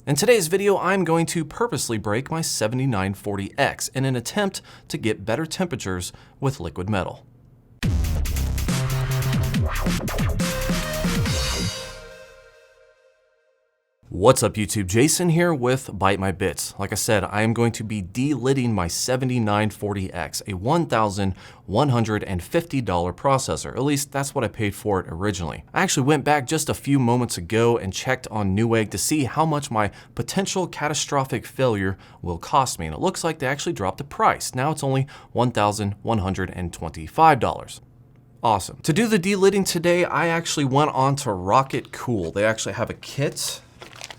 In today's video, I'm going to purposely break my 7940X in an attempt to get better temperatures with liquid metal. What's up YouTube, Jason here with Bite My Bits. Like I said, I am going to be delidding my 7940X, a $1,150 processor. At least that's what I paid for it originally. I actually went back just a few moments ago and checked on Newegg to see how much my potential catastrophic failure will cost me. And it looks like they actually dropped the price. Now it's only $1,125. Awesome. To do the delidding today, I actually went on to Rocket Cool. They actually have a kit.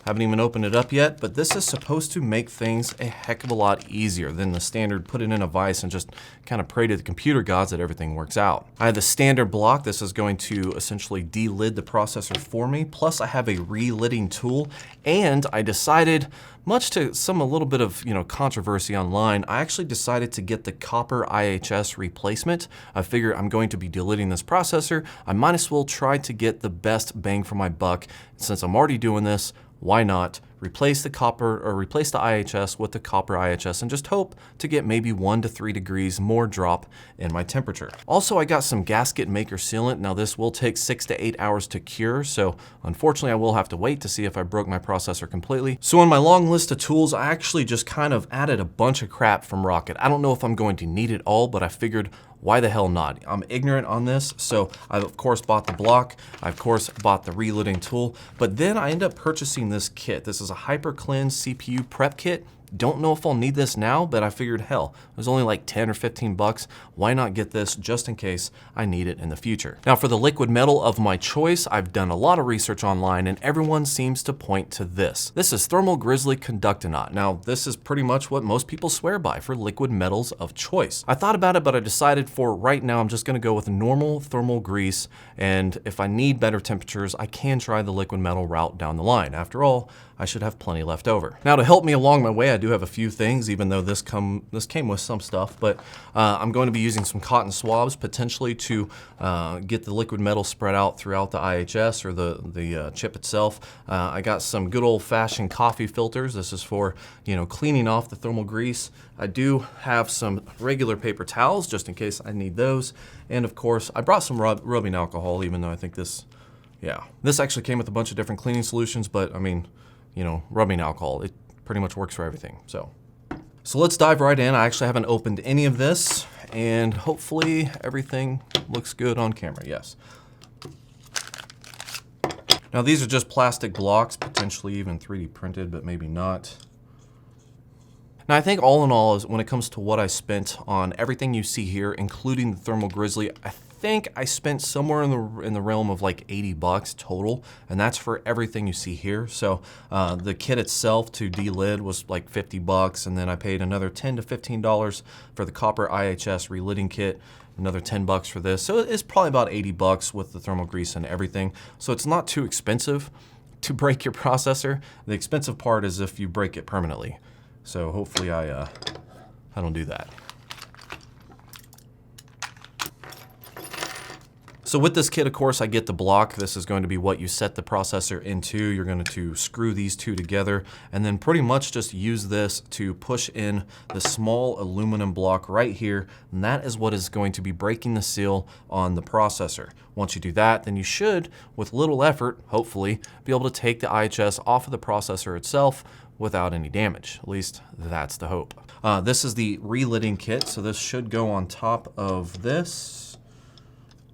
Haven't even opened it up yet, but this is supposed to make things a heck of a lot easier than the standard put it in a vise and just kind of pray to the computer gods that everything works out. I have the standard block. This is going to essentially delid the processor for me. Plus I have a relidding tool, and I decided, much to a little bit of controversy online, I actually decided to get the copper Ihs replacement. I figure I'm going to be delidding this processor. I might as well try to get the best bang for my buck. Since I'm already doing this, why not replace the copper or replace the Ihs with the copper Ihs and just hope to get maybe 1 to 3 degrees more drop in my temperature. Also, I got some gasket maker sealant. Now this will take 6 to 8 hours to cure, so unfortunately I will have to wait to see if I broke my processor completely. So on my long list of tools, I actually just kind of added a bunch of crap from Rocket. I don't know if I'm going to need it all, but I figured why the hell not? I'm ignorant on this, so I of course bought the block, I of course bought the relidding tool, but then I end up purchasing this kit. This is a Hyper Cleanse CPU prep kit. Don't know if I'll need this now, but I figured, hell, it was only like 10 or 15 bucks. Why not get this just in case I need it in the future? Now for the liquid metal of my choice, I've done a lot of research online and everyone seems to point to this. This is Thermal Grizzly Conductinaut. Now this is pretty much what most people swear by for liquid metals of choice. I thought about it, but I decided for right now, I'm just gonna go with normal thermal grease. And if I need better temperatures, I can try the liquid metal route down the line. After all, I should have plenty left over. Now to help me along my way, I do have a few things, even though this came with some stuff, but I'm going to be using some cotton swabs potentially to get the liquid metal spread out throughout the Ihs or the chip itself. I got some good old fashioned coffee filters. This is for cleaning off the thermal grease. I do have some regular paper towels just in case I need those. And of course, I brought some rubbing alcohol, even though I think this actually came with a bunch of different cleaning solutions, but I mean, rubbing alcohol, it pretty much works for everything. So let's dive right in. I actually haven't opened any of this, and hopefully everything looks good on camera, yes. Now these are just plastic blocks, potentially even 3D printed, but maybe not. Now I think all in all, when it comes to what I spent on everything you see here, including the Thermal Grizzly, I think I spent somewhere in the realm of like 80 bucks total, and that's for everything you see here. So the kit itself to delid was like 50 bucks, and then I paid another $10 to $15 for the copper Ihs relidding kit, another 10 bucks for this. So it's probably about 80 bucks with the thermal grease and everything. So it's not too expensive to break your processor. The expensive part is if you break it permanently. So hopefully I don't do that. So with this kit, of course, I get the block. This is going to be what you set the processor into. You're going to screw these two together and then pretty much just use this to push in the small aluminum block right here. And that is what is going to be breaking the seal on the processor. Once you do that, then you should, with little effort, hopefully, be able to take the Ihs off of the processor itself without any damage. At least that's the hope. This is the relidding kit. So this should go on top of this,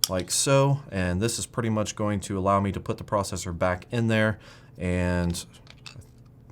like so, and this is pretty much going to allow me to put the processor back in there, and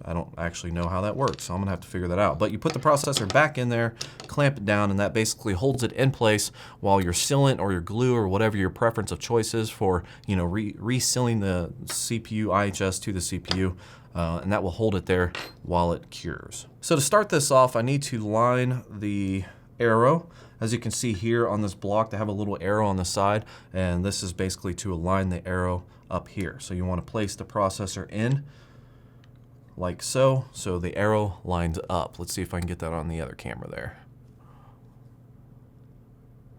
I don't actually know how that works, so I'm gonna have to figure that out. But you put the processor back in there, clamp it down, and that basically holds it in place while your sealant or your glue or whatever your preference of choice is for resealing the CPU Ihs to the CPU, and that will hold it there while it cures. So to start this off, I need to line the arrow. As you can see here on this block, they have a little arrow on the side, and this is basically to align the arrow up here. So you want to place the processor in like so the arrow lines up. Let's see if I can get that on the other camera there.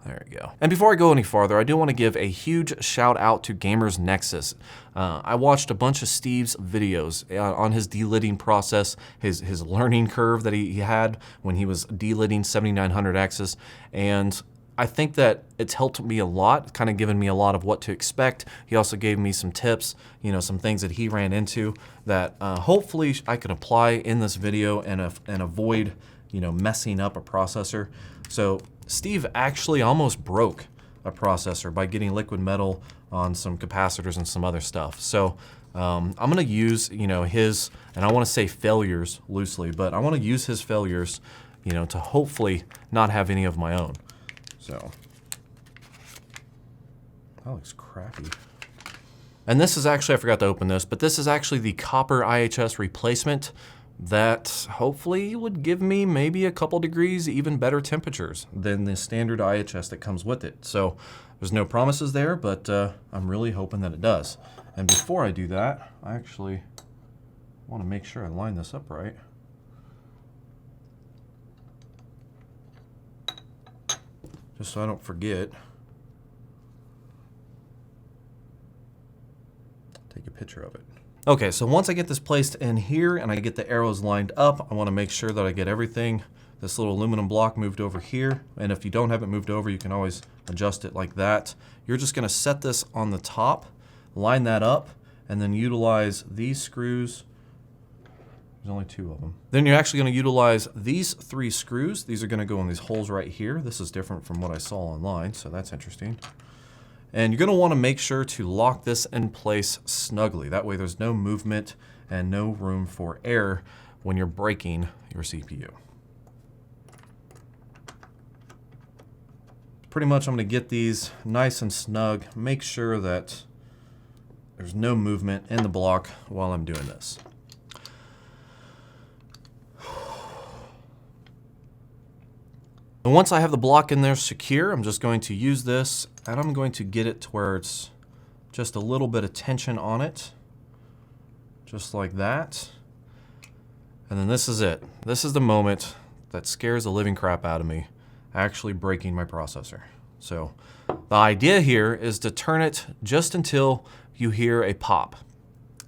There we go. And before I go any farther, I do want to give a huge shout out to Gamersnexus. I watched a bunch of Steve's videos on his delidding process, his learning curve that he had when he was delidding 7900Xs, and I think that it's helped me a lot, kind of given me a lot of what to expect. He also gave me some tips, you know, some things that he ran into that hopefully I can apply in this video and avoid, you know, messing up a processor. So Steve actually almost broke a processor by getting liquid metal on some capacitors and some other stuff. So I'm gonna use, you know, his, and I wanna say failures loosely, but I wanna use his failures, you know, to hopefully not have any of my own. So, that looks crappy. And this is actually, I forgot to open this, but this is actually the copper Ihs replacement that hopefully would give me maybe a couple degrees even better temperatures than the standard Ihs that comes with it. So there's no promises there, but I'm really hoping that it does. And before I do that, I actually want to make sure I line this up right. Just so I don't forget. Take a picture of it. Okay, so once I get this placed in here and I get the arrows lined up, I want to make sure that I get everything, this little aluminum block moved over here. And if you don't have it moved over, you can always adjust it like that. You're just going to set this on the top, line that up, and then utilize these screws. There's only 2 of them. Then you're actually going to utilize these 3 screws. These are going to go in these holes right here. This is different from what I saw online, so that's interesting. And you're going to want to make sure to lock this in place snugly. That way there's no movement and no room for error when you're breaking your CPU. Pretty much I'm going to get these nice and snug, make sure that there's no movement in the block while I'm doing this. And once I have the block in there secure, I'm just going to use this and I'm going to get it to where it's just a little bit of tension on it. Just like that. And then this is it. This is the moment that scares the living crap out of me, actually breaking my processor. So the idea here is to turn it just until you hear a pop.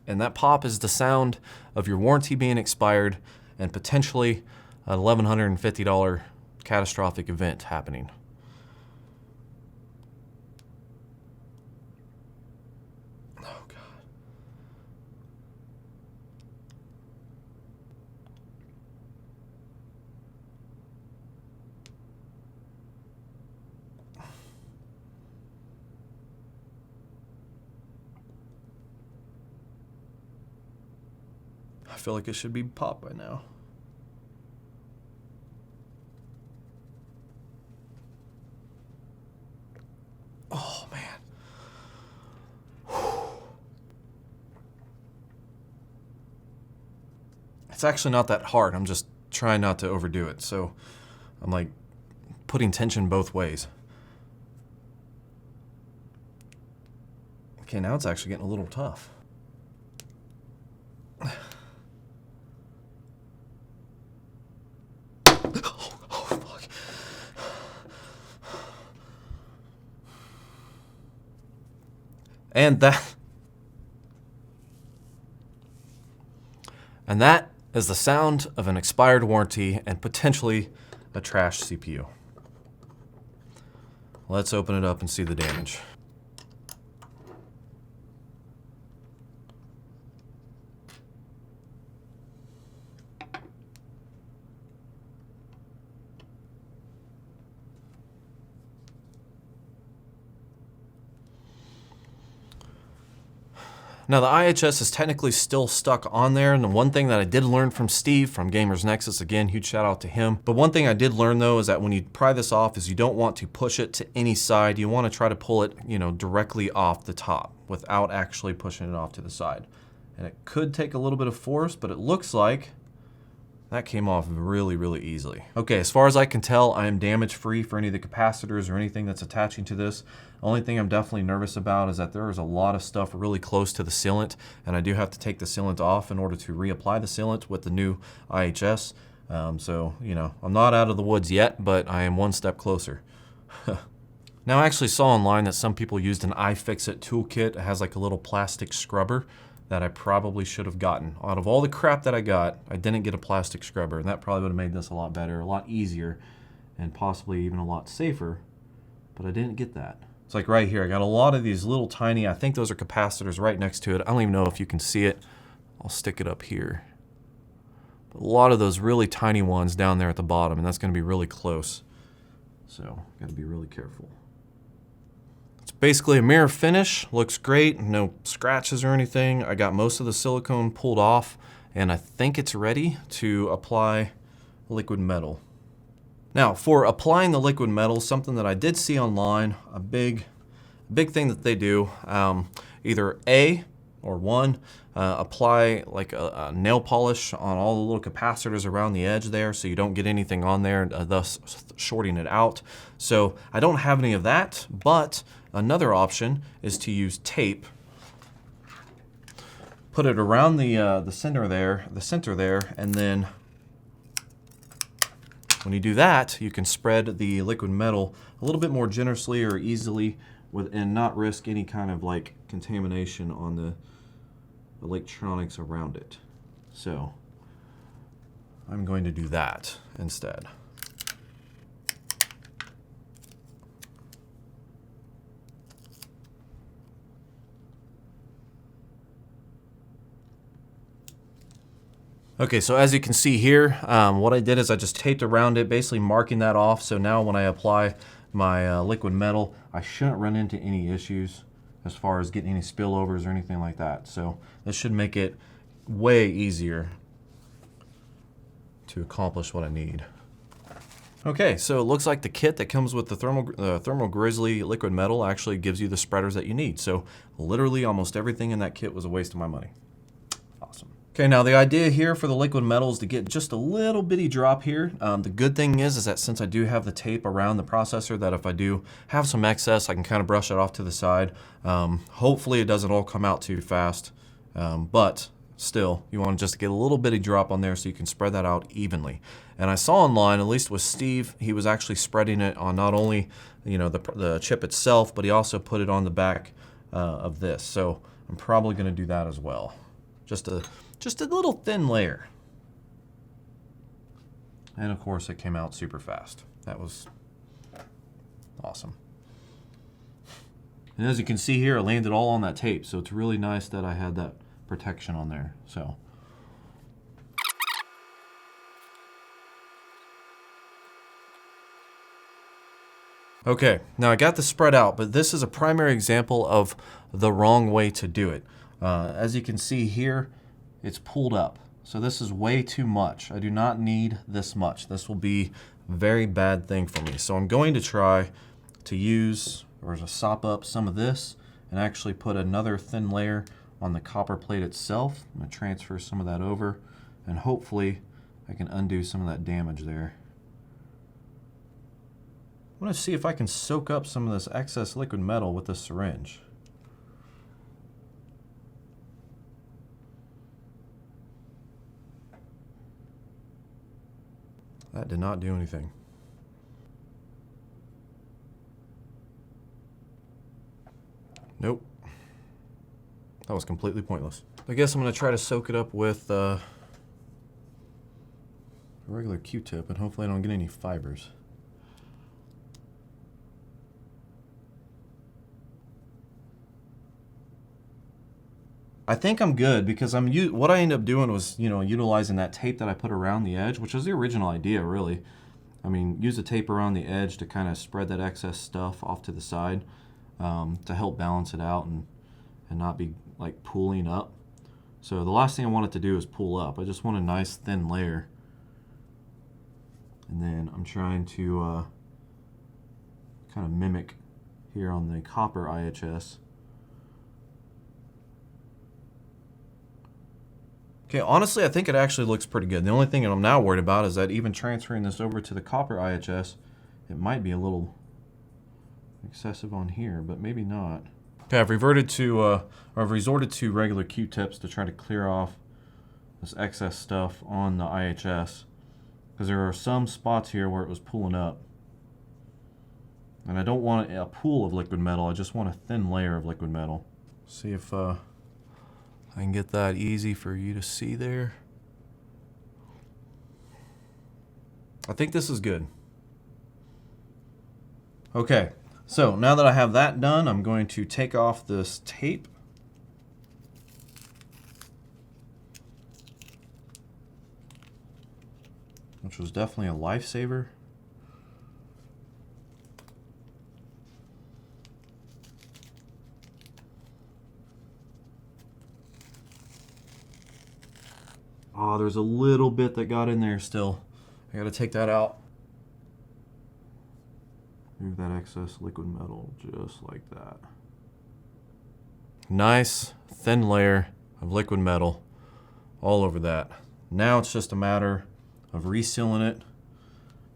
And that pop is the sound of your warranty being expired and potentially an $1,150 catastrophic event happening. Oh God. I feel like it should be popped by now. Oh, man. It's actually not that hard. I'm just trying not to overdo it. So I'm like putting tension both ways. Okay, now it's actually getting a little tough. And that is the sound of an expired warranty and potentially a trashed CPU. Let's open it up and see the damage. Now the IHS is technically still stuck on there, and the one thing that I did learn from Steve from Gamersnexus, again, huge shout out to him. But one thing I did learn though is that when you pry this off is you don't want to push it to any side. You want to try to pull it, you know, directly off the top without actually pushing it off to the side. And it could take a little bit of force, but it looks like that came off really, really easily. Okay, as far as I can tell, I am damage free for any of the capacitors or anything that's attaching to this. The only thing I'm definitely nervous about is that there is a lot of stuff really close to the sealant, and I do have to take the sealant off in order to reapply the sealant with the new IHS. So, you know, I'm not out of the woods yet, but I am one step closer. Now I actually saw online that some people used an iFixit toolkit. It has like a little plastic scrubber that I probably should have gotten. Out of all the crap that I got, I didn't get a plastic scrubber, and that probably would have made this a lot better, a lot easier, and possibly even a lot safer, but I didn't get that. It's like right here, I got a lot of these little tiny, I think those are capacitors right next to it. I don't even know if you can see it. I'll stick it up here. But a lot of those really tiny ones down there at the bottom, and that's gonna be really close. So, gotta be really careful. It's basically a mirror finish, looks great, no scratches or anything. I got most of the silicone pulled off, and I think it's ready to apply liquid metal. Now, for applying the liquid metal, something that I did see online, a big thing that they do, either A or one, apply like a nail polish on all the little capacitors around the edge there so you don't get anything on there, thus shorting it out. So I don't have any of that, but another option is to use tape. Put it around the center there, and then when you do that, you can spread the liquid metal a little bit more generously or easily and not risk any kind of like contamination on the electronics around it. So I'm going to do that instead. Okay, so as you can see here, what I did is I just taped around it, basically marking that off. So now when I apply my liquid metal, I shouldn't run into any issues as far as getting any spillovers or anything like that. So this should make it way easier to accomplish what I need. Okay, so it looks like the kit that comes with the Thermal Grizzly liquid metal actually gives you the spreaders that you need. So literally almost everything in that kit was a waste of my money. Awesome. Okay, now the idea here for the liquid metal is to get just a little bitty drop here. The good thing is that since I do have the tape around the processor, that if I do have some excess, I can kind of brush it off to the side. Hopefully it doesn't all come out too fast, but still, you want to just get a little bitty drop on there so you can spread that out evenly. And I saw online, at least with Steve, he was actually spreading it on not only the chip itself, but he also put it on the back of this. So I'm probably going to do that as well. Just a little thin layer. And of course it came out super fast. That was awesome. And as you can see here, it landed all on that tape. So it's really nice that I had that protection on there. So. Okay, now I got the spread out, but this is a primary example of the wrong way to do it. As you can see here, it's pulled up. So this is way too much. I do not need this much. This will be a very bad thing for me. So I'm going to try to use or to sop up some of this and actually put another thin layer on the copper plate itself. I'm going to transfer some of that over, and hopefully I can undo some of that damage there. I want to see if I can soak up some of this excess liquid metal with this syringe. That did not do anything. Nope. That was completely pointless. I guess I'm going to try to soak it up with a regular Q-tip, and hopefully I don't get any fibers. I think I'm good because what I ended up doing was, utilizing that tape that I put around the edge, which was the original idea, really. I mean, use the tape around the edge to kind of spread that excess stuff off to the side to help balance it out and not be like pooling up. So the last thing I want it to do is pull up. I just want a nice thin layer. And then I'm trying to kind of mimic here on the copper IHS. Okay, honestly, I think it actually looks pretty good. The only thing that I'm now worried about is that even transferring this over to the copper IHS, it might be a little excessive on here, but maybe not. Okay, I've resorted to regular Q-tips to try to clear off this excess stuff on the IHS, because there are some spots here where it was pulling up. And I don't want a pool of liquid metal, I just want a thin layer of liquid metal. See if I can get that easy for you to see there. I think this is good. Okay, so now that I have that done, I'm going to take off this tape. Which was definitely a lifesaver. Oh, there's a little bit that got in there still. I gotta take that out. Remove that excess liquid metal just like that. Nice thin layer of liquid metal all over that. Now it's just a matter of resealing it.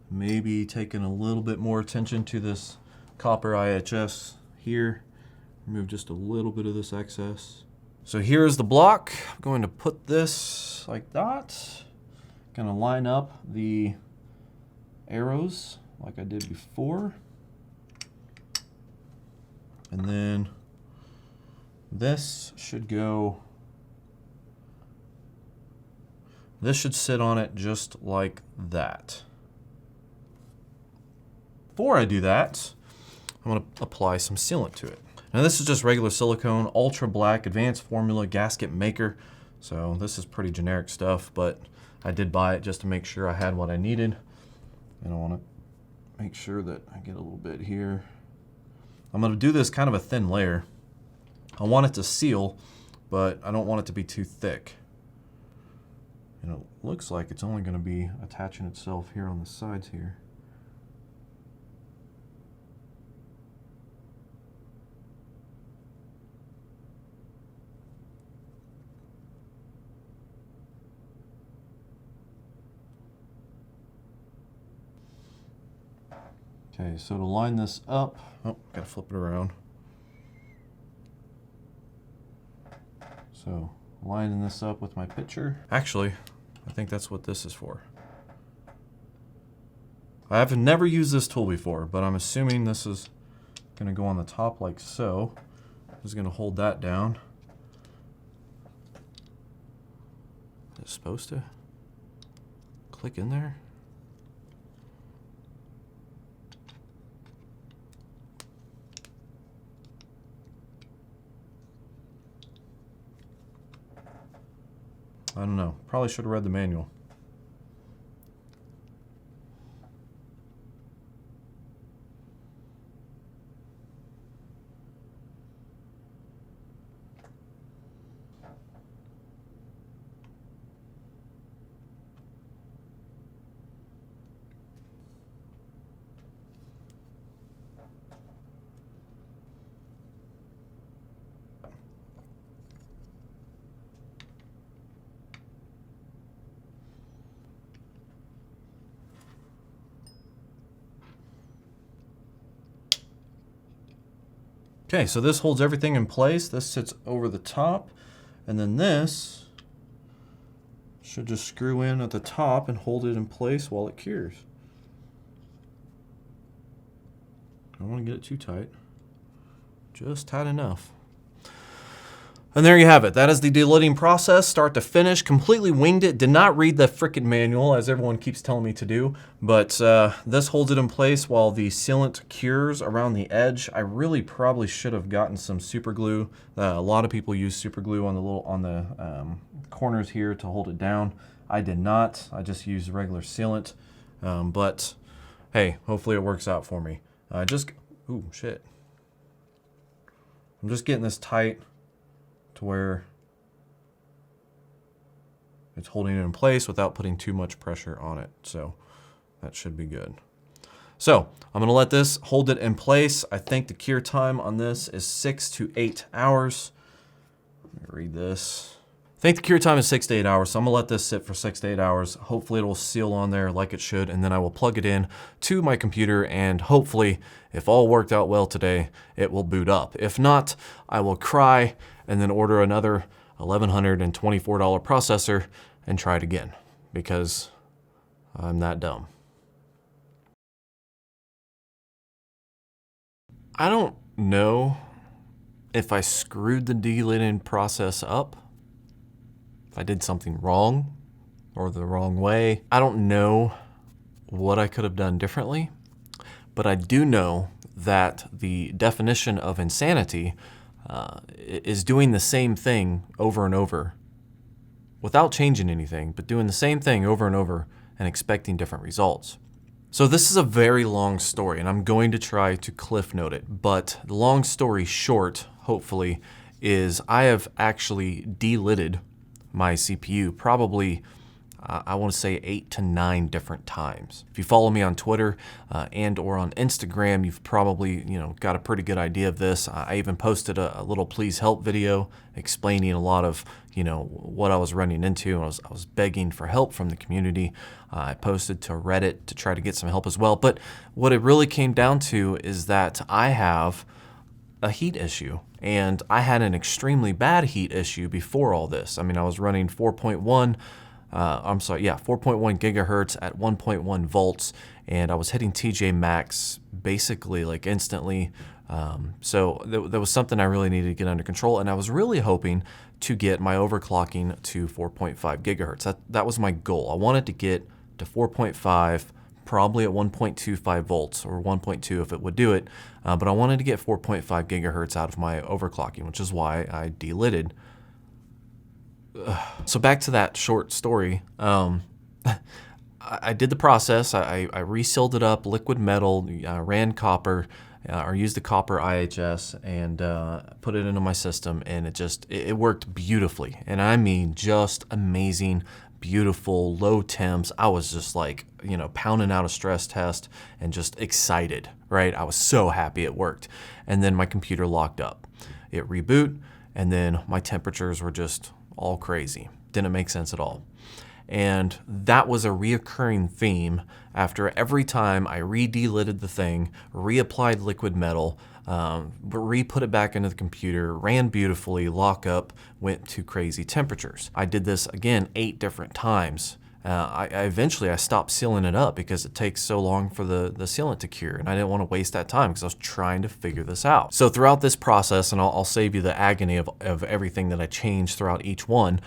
Maybe taking a little bit more attention to this copper IHS here. Remove just a little bit of this excess. So here's the block. I'm going to put this like that. Gonna line up the arrows like I did before. And then this should go, this should sit on it just like that. Before I do that, I'm gonna apply some sealant to it. Now this is just regular silicone, ultra black, advanced formula gasket maker. So this is pretty generic stuff, but I did buy it just to make sure I had what I needed. And I wanna make sure that I get a little bit here. I'm gonna do this kind of a thin layer. I want it to seal, but I don't want it to be too thick. And it looks like it's only gonna be attaching itself here on the sides here. Okay, so to line this up, oh, gotta flip it around. So, lining this up with my pitcher. Actually, I think that's what this is for. I have never used this tool before, but I'm assuming this is gonna go on the top like so. Just gonna hold that down. Is it supposed to click in there? I don't know. Probably should have read the manual. Okay, so this holds everything in place. This sits over the top, and then this should just screw in at the top and hold it in place while it cures. I don't want to get it too tight, just tight enough. And there you have it. That is the delidding process, start to finish. Completely winged it. Did not read the frickin' manual, as everyone keeps telling me to do. But this holds it in place while the sealant cures around the edge. I really probably should have gotten some super glue. A lot of people use super glue on the corners here to hold it down. I did not. I just used regular sealant. But hey, hopefully it works out for me. Ooh, shit. I'm just getting this tight to where it's holding it in place without putting too much pressure on it. So that should be good. So I'm gonna let this hold it in place. I think the cure time on this is 6 to 8 hours. Let me read this. I think the cure time is 6 to 8 hours, so I'm gonna let this sit for 6 to 8 hours. Hopefully it will seal on there like it should, and then I will plug it in to my computer, and hopefully, if all worked out well today, it will boot up. If not, I will cry and then order another $1,124 processor and try it again, because I'm that dumb. I don't know if I screwed the delidding process up, if I did something wrong or the wrong way. I don't know what I could have done differently, but I do know that the definition of insanity is doing the same thing over and over without changing anything, but doing the same thing over and over and expecting different results. So this is a very long story, and I'm going to try to cliff note it, but the long story short, hopefully, is I have actually delidded my CPU probably, I want to say 8 to 9 different times. If you follow me on Twitter and or on Instagram, you've probably got a pretty good idea of this. I even posted a little please help video explaining a lot of what I was running into. I was begging for help from the community. I posted to Reddit to try to get some help as well. But what it really came down to is that I have a heat issue. And I had an extremely bad heat issue before all this. I mean, I was running 4.1 gigahertz at 1.1 volts, and I was hitting TJ max basically like instantly. So there was something I really needed to get under control, and I was really hoping to get my overclocking to 4.5 gigahertz. That was my goal. I wanted to get to 4.5, probably at 1.25 volts or 1.2 if it would do it, but I wanted to get 4.5 gigahertz out of my overclocking, which is why I delidded. So back to that short story. I did the process. I resealed it up, liquid metal, ran copper, or used the copper IHS and put it into my system, and it worked beautifully. And I mean, just amazing, beautiful, low temps. I was just like, pounding out a stress test and just excited, right? I was so happy it worked. And then my computer locked up. It reboot, and then my temperatures were just all crazy. Didn't make sense at all. And that was a reoccurring theme after every time I re-delidded the thing, reapplied liquid metal, re-put it back into the computer, ran beautifully, lock up, went to crazy temperatures. I did this again 8 different times. Eventually I stopped sealing it up because it takes so long for the sealant to cure, and I didn't want to waste that time because I was trying to figure this out. So throughout this process, and I'll save you the agony of everything that I changed throughout each one,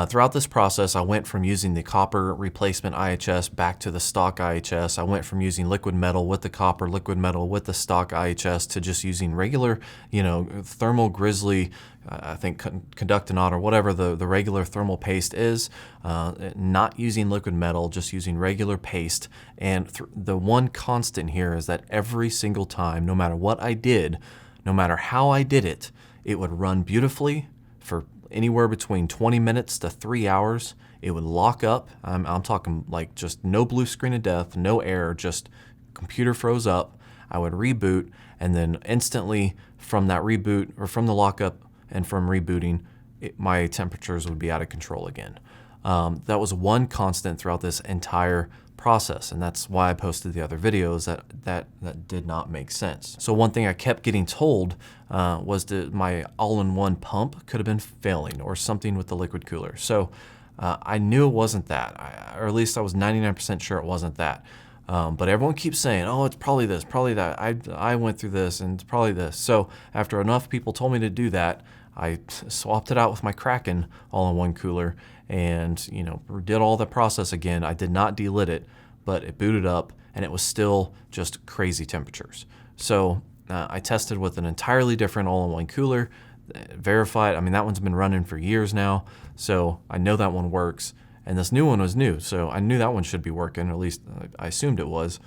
throughout this process I went from using the copper replacement IHS back to the stock IHS. I went from using liquid metal with the copper, liquid metal with the stock IHS, to just using regular, thermal grizzly, I think conductinaut or whatever the regular thermal paste is, not using liquid metal, just using regular paste. And the one constant here is that every single time, no matter what I did, no matter how I did it, it would run beautifully for anywhere between 20 minutes to 3 hours. It would lock up. I'm talking like just no blue screen of death, no error, just computer froze up. I would reboot, and then instantly from that reboot or from the lockup and from rebooting, my temperatures would be out of control again. That was one constant throughout this entire process, and that's why I posted the other videos that did not make sense. So one thing I kept getting told was that my all-in-one pump could have been failing or something with the liquid cooler. So I knew it wasn't that, or at least I was 99% sure it wasn't that. But everyone keeps saying, oh, it's probably this, probably that. I went through this, and it's probably this. So after enough people told me to do that, I swapped it out with my Kraken all-in-one cooler and did all the process again. I did not delid it, but it booted up, and it was still just crazy temperatures. So I tested with an entirely different all-in-one cooler, verified. I mean, that one's been running for years now, so I know that one works. And this new one was new, so I knew that one should be working, or at least I assumed it was.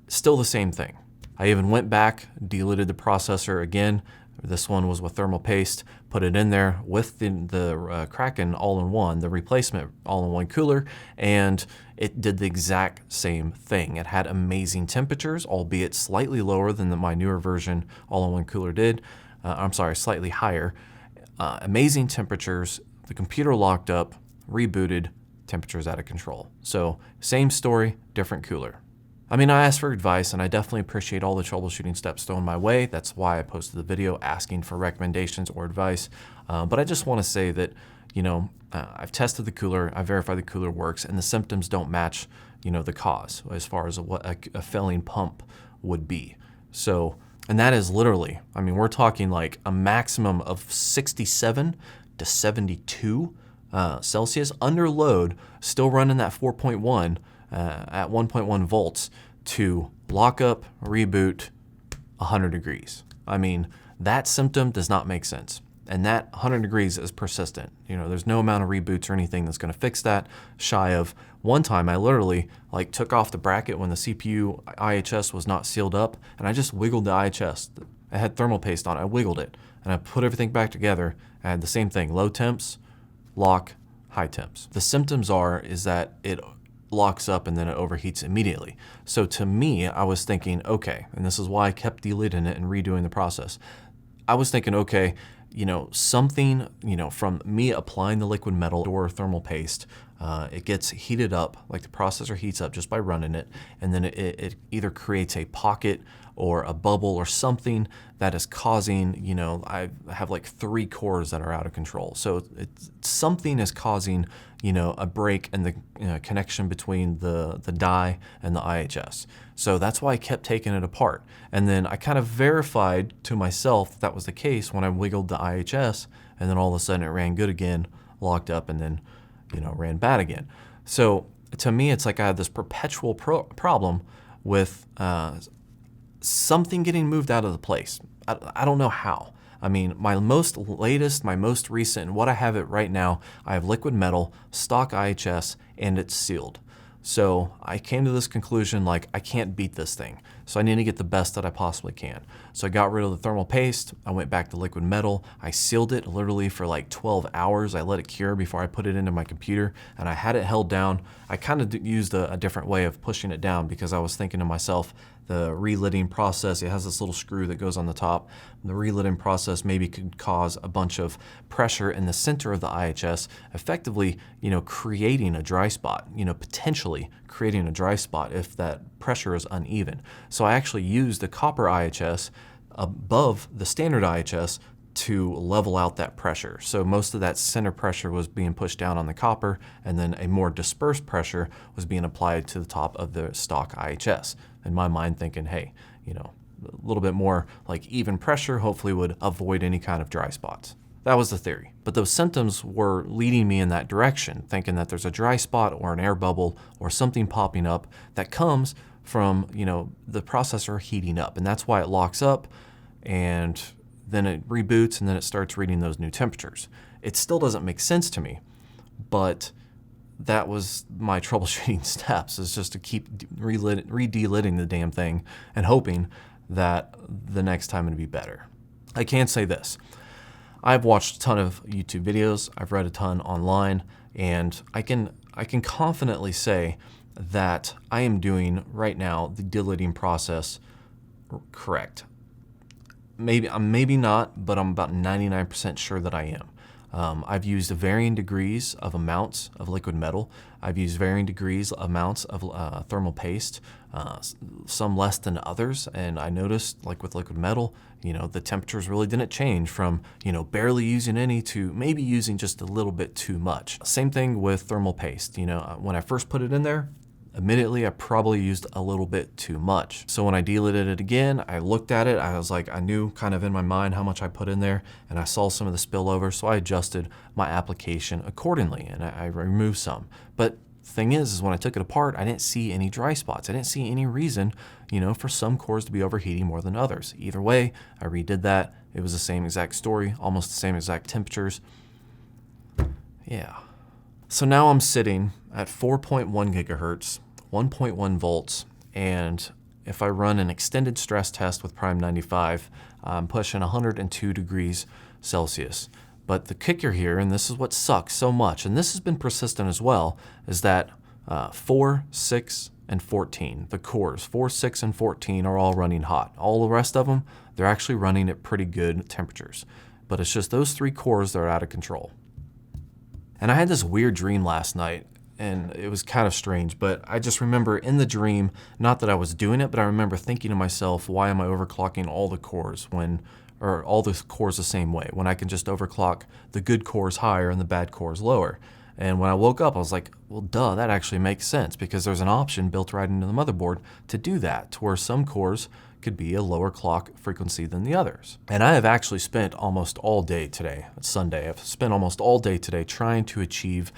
Still the same thing. I even went back, delidded the processor again. This one was with thermal paste, put it in there with the Kraken all-in-one, the replacement all-in-one cooler, and it did the exact same thing. It had amazing temperatures, albeit slightly lower than my newer version all-in-one cooler did. I'm sorry, slightly higher. Amazing temperatures, the computer locked up, rebooted, temperatures out of control. So same story, different cooler. I mean, I asked for advice, and I definitely appreciate all the troubleshooting steps thrown my way. That's why I posted the video asking for recommendations or advice. But I just want to say that, I've tested the cooler, I verified the cooler works, and the symptoms don't match, the cause as far as what a failing pump would be. So And that is literally, I mean, we're talking like a maximum of 67 to 72 Celsius under load, still running that 4.1 at 1.1 volts to lock up, reboot 100 degrees. I mean, that symptom does not make sense. And that 100 degrees is persistent. You know, there's no amount of reboots or anything that's going to fix that. Shy of one time, I literally like took off the bracket when the CPU IHS was not sealed up, and I just wiggled the IHS. I had thermal paste on it. I wiggled it, and I put everything back together. I had the same thing: low temps, lock, high temps. The symptoms is that it locks up and then it overheats immediately. So to me, I was thinking, okay, and this is why I kept delidding it and redoing the process. I was thinking, okay, you know, something, you know, from me applying the liquid metal or thermal paste, it gets heated up, like the processor heats up just by running it, and then it either creates a pocket or a bubble or something that is causing, you know, I have like 3 cores that are out of control. So something is causing, you know, a break in the connection between the die and the IHS. So that's why I kept taking it apart. And then I kind of verified to myself that was the case when I wiggled the IHS, and then all of a sudden it ran good again, locked up, and then, you know, ran bad again. So to me, it's like I had this perpetual problem with something getting moved out of the place. I don't know how. I mean, my most recent, what I have it right now, I have liquid metal, stock IHS, and it's sealed. So I came to this conclusion, like, I can't beat this thing. So I need to get the best that I possibly can. So I got rid of the thermal paste. I went back to liquid metal. I sealed it literally for like 12 hours. I let it cure before I put it into my computer, and I had it held down. I kind of used a different way of pushing it down because I was thinking to myself, the relidding process, it has this little screw that goes on the top. The relidding process maybe could cause a bunch of pressure in the center of the IHS, effectively, you know, creating a dry spot, you know, potentially creating a dry spot if that pressure is uneven. So I actually used the copper IHS above the standard IHS to level out that pressure. So most of that center pressure was being pushed down on the copper, and then a more dispersed pressure was being applied to the top of the stock IHS. In my mind, thinking, hey, you know, a little bit more like even pressure hopefully would avoid any kind of dry spots. That was the theory. But those symptoms were leading me in that direction, thinking that there's a dry spot or an air bubble or something popping up that comes from, you know, the processor heating up. And that's why it locks up, and then it reboots, and then it starts reading those new temperatures. It still doesn't make sense to me, but that was my troubleshooting steps, is just to keep re-delidding the damn thing and hoping that the next time it'd be better. I can say this. I've watched a ton of YouTube videos, I've read a ton online, and I can confidently say that I am doing right now the delidding process correct. Maybe not, but I'm about 99% sure that I am. I've used varying degrees of amounts of liquid metal. I've used varying degrees amounts of thermal paste, some less than others. And I noticed, like with liquid metal, you know, the temperatures really didn't change from, you know, barely using any to maybe using just a little bit too much. Same thing with thermal paste. You know, when I first put it in there, admittedly, I probably used a little bit too much. So when I delidded it again, I looked at it, I was like, I knew kind of in my mind how much I put in there, and I saw some of the spillover, so I adjusted my application accordingly, and I removed some. But the thing is when I took it apart, I didn't see any dry spots. I didn't see any reason, you know, for some cores to be overheating more than others. Either way, I redid that. It was the same exact story, almost the same exact temperatures. Yeah. So now I'm sitting at 4.1 gigahertz, 1.1 volts, and if I run an extended stress test with Prime 95, I'm pushing 102 degrees Celsius. But the kicker here, and this is what sucks so much, and this has been persistent as well, is that 4, 6, and 14, the cores, 4, 6, and 14 are all running hot. All the rest of them, they're actually running at pretty good temperatures. But it's just those 3 cores that are out of control. And I had this weird dream last night, and it was kind of strange, but I just remember in the dream, not that I was doing it, but I remember thinking to myself, why am I overclocking all the cores or all the cores the same way, when I can just overclock the good cores higher and the bad cores lower? And when I woke up, I was like, well, duh, that actually makes sense because there's an option built right into the motherboard to do that, to where some cores could be a lower clock frequency than the others. And I have actually spent almost all day today, it's Sunday, I've spent almost all day today trying to achieve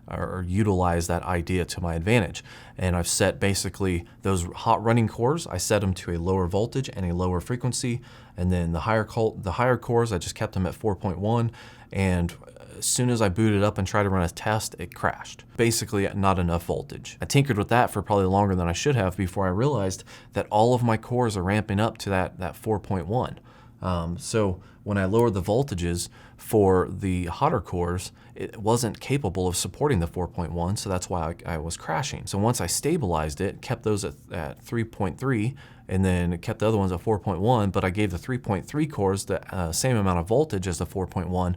or utilize that idea to my advantage. And I've set basically those hot running cores, I set them to a lower voltage and a lower frequency. And then the higher cores, I just kept them at 4.1. And as soon as I booted up and tried to run a test, it crashed. Basically not enough voltage. I tinkered with that for probably longer than I should have before I realized that all of my cores are ramping up to that 4.1. So when I lowered the voltages for the hotter cores, it wasn't capable of supporting the 4.1, so that's why I was crashing. So once I stabilized it, kept those at 3.3, and then kept the other ones at 4.1, but I gave the 3.3 cores the same amount of voltage as the 4.1.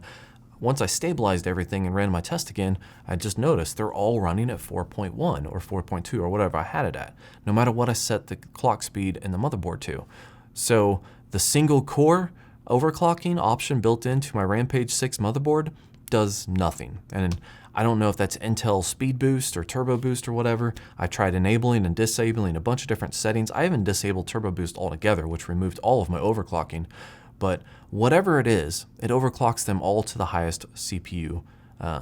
Once I stabilized everything and ran my test again, I just noticed they're all running at 4.1 or 4.2 or whatever I had it at, no matter what I set the clock speed in the motherboard to. So the single core overclocking option built into my Rampage 6 motherboard does nothing. And I don't know if that's Intel Speed Boost or Turbo Boost or whatever. I tried enabling and disabling a bunch of different settings. I even disabled Turbo Boost altogether, which removed all of my overclocking. But whatever it is, it overclocks them all to the highest CPU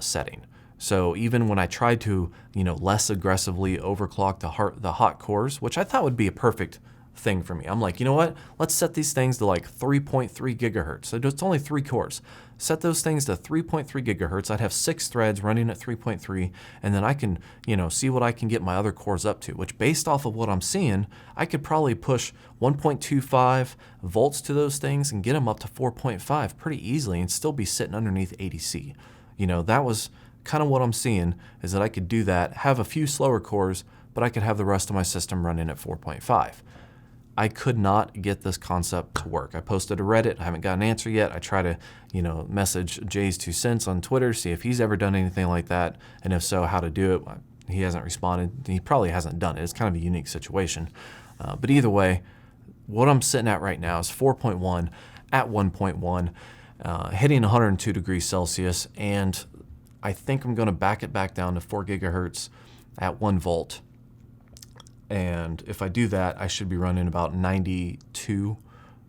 setting. So even when I tried to, less aggressively overclock the hot cores, which I thought would be a perfect thing for me. I'm like, you know what? Let's set these things to like 3.3 gigahertz. So it's only 3 cores. Set those things to 3.3 gigahertz. I'd have 6 threads running at 3.3, and then I can, see what I can get my other cores up to, which based off of what I'm seeing, I could probably push 1.25 volts to those things and get them up to 4.5 pretty easily and still be sitting underneath 80C. That was kind of what I'm seeing, is that I could do that, have a few slower cores, but I could have the rest of my system running at 4.5. I could not get this concept to work. I posted a Reddit, I haven't got an answer yet. I try to, message Jay's 2 cents on Twitter, see if he's ever done anything like that, and if so, how to do it. He hasn't responded. He probably hasn't done it. It's kind of a unique situation. But either way, what I'm sitting at right now is 4.1 at 1.1, hitting 102 degrees Celsius, and I think I'm gonna back it back down to 4 gigahertz at 1 volt. And if I do that, I should be running about 92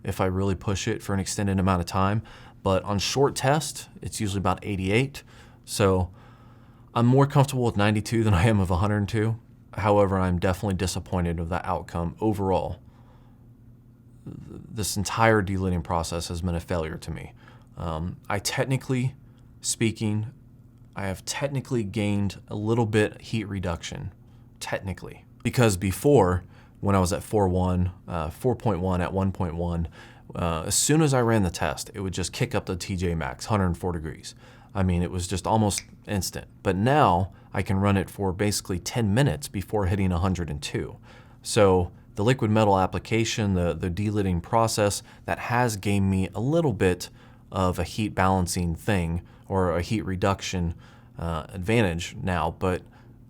if I really push it for an extended amount of time. But on short test, it's usually about 88. So I'm more comfortable with 92 than I am with 102. However, I'm definitely disappointed with that outcome overall. This entire delidding process has been a failure to me. Technically speaking, I have technically gained a little bit heat reduction, technically. Because before, when I was at 4.1 at 1.1, as soon as I ran the test, it would just kick up the TJ max, 104 degrees. I mean, it was just almost instant. But now I can run it for basically 10 minutes before hitting 102. So the liquid metal application, the delidding process, that has gained me a little bit of a heat balancing thing or a heat reduction advantage now, but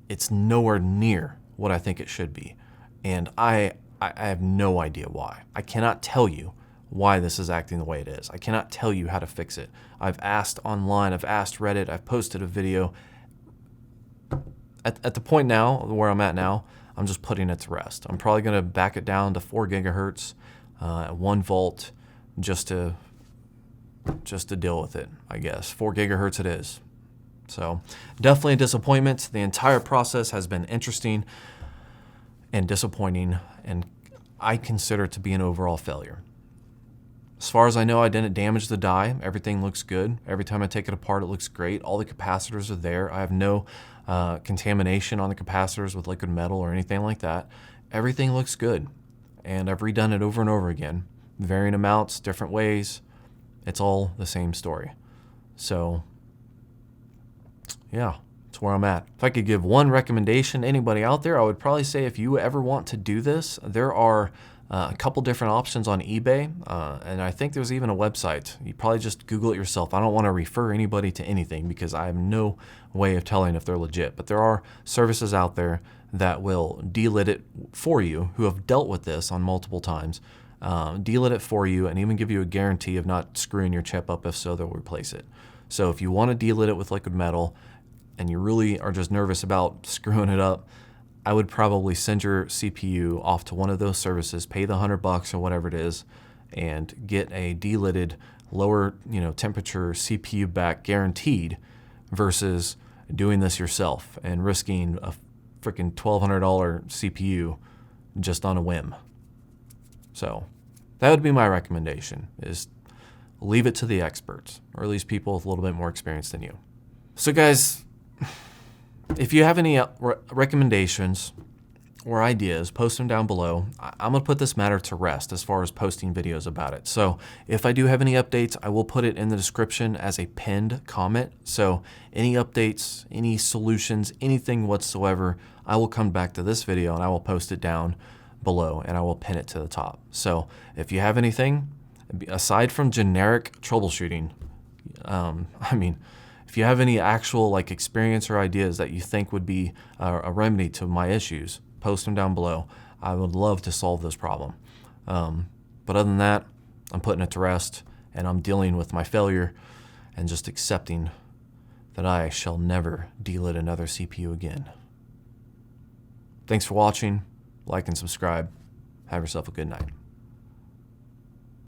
it's nowhere near what I think it should be. And I have no idea why. I cannot tell you why this is acting the way it is. I cannot tell you how to fix it. I've asked online, I've asked Reddit, I've posted a video. At the point now, where I'm at now, I'm just putting it to rest. I'm probably gonna back it down to 4 gigahertz at 1 volt just to deal with it, I guess. 4 gigahertz it is. So definitely a disappointment. The entire process has been interesting and disappointing, and I consider it to be an overall failure. As far as I know, I didn't damage the die. Everything looks good. Every time I take it apart, it looks great. All the capacitors are there. I have no contamination on the capacitors with liquid metal or anything like that. Everything looks good, and I've redone it over and over again. Varying amounts, different ways. It's all the same story. So yeah, that's where I'm at. If I could give one recommendation to anybody out there, I would probably say if you ever want to do this, there are a couple different options on eBay, and I think there's even a website. You probably just Google it yourself. I don't want to refer anybody to anything because I have no way of telling if they're legit, but there are services out there that will delid it for you who have dealt with this on multiple times, delid it for you, and even give you a guarantee of not screwing your chip up. If so, they'll replace it. So if you want to delid it with liquid metal, and you really are just nervous about screwing it up, I would probably send your CPU off to one of those services, pay the $100 or whatever it is, and get a delidded, lower temperature CPU back guaranteed, versus doing this yourself and risking a freaking $1,200 CPU just on a whim. So that would be my recommendation, is leave it to the experts, or at least people with a little bit more experience than you. So guys, if you have any recommendations or ideas, post them down below. I'm gonna put this matter to rest as far as posting videos about it. So if I do have any updates, I will put it in the description as a pinned comment. So any updates, any solutions, anything whatsoever, I will come back to this video and I will post it down below and I will pin it to the top. So if you have anything, aside from generic troubleshooting, if you have any actual experience or ideas that you think would be a remedy to my issues, post them down below. I would love to solve this problem. But other than that, I'm putting it to rest and I'm dealing with my failure and just accepting that I shall never delid another CPU again. Thanks for watching. Like and subscribe. Have yourself a good night.